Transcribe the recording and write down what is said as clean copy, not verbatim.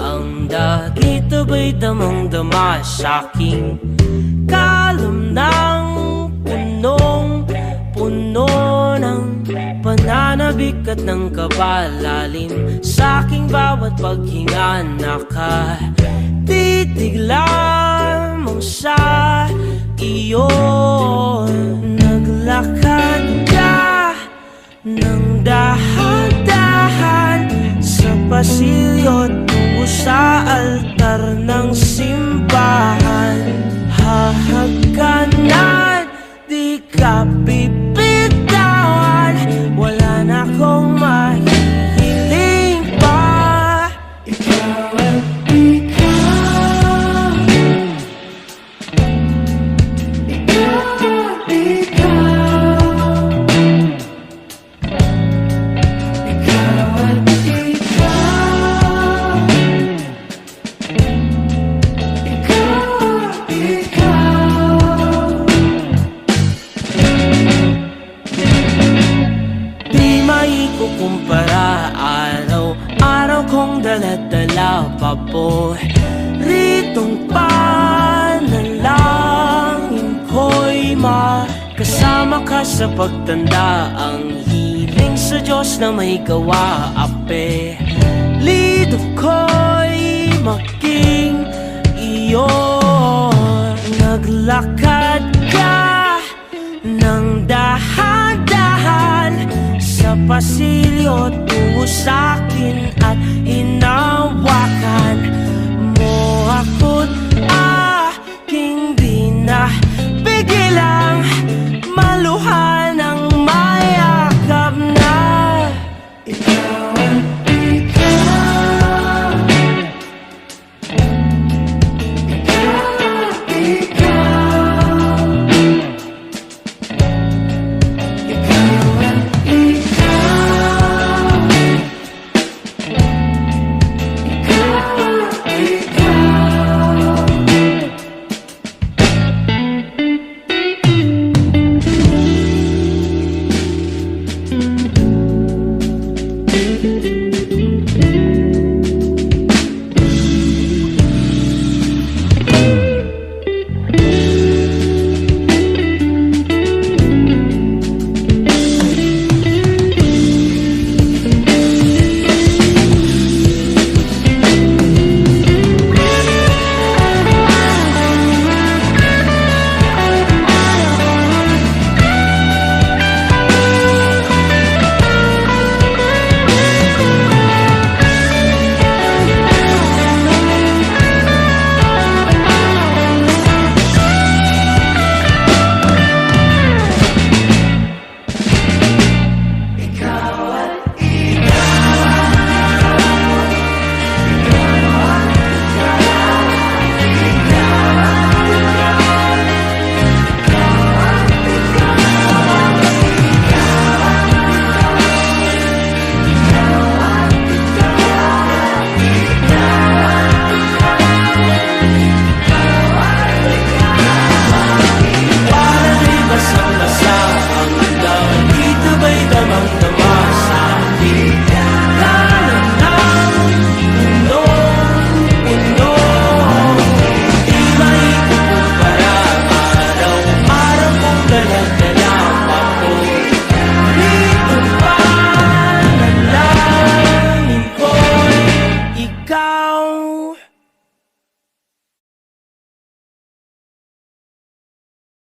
Ang dagit aba'y damang-dama sa'king kalam ng punong-puno ng pananabik at ng kabalalim. Sa'king bawat paghinga nakatitig lamang sa iyo. Naglakad ka ng dahan-dahan sa pasilyo tungo sa altar ng simbahan. Hahagkanan, di ka bibitawan, wala na akong mahihiling pa. Ikaw at ikaw, ikaw at ikaw, ikaw at ikaw, di maikukumpara. Araw-araw kong dala-dala paboritong panalangin ko'y makasama ka sa pagtanda. Ang hiling sa Diyos na may gawa, apelido ko'y maging iyo. Naglakad ka ng dahan-dahan sa pasilyo tungo sa'kin at hinawa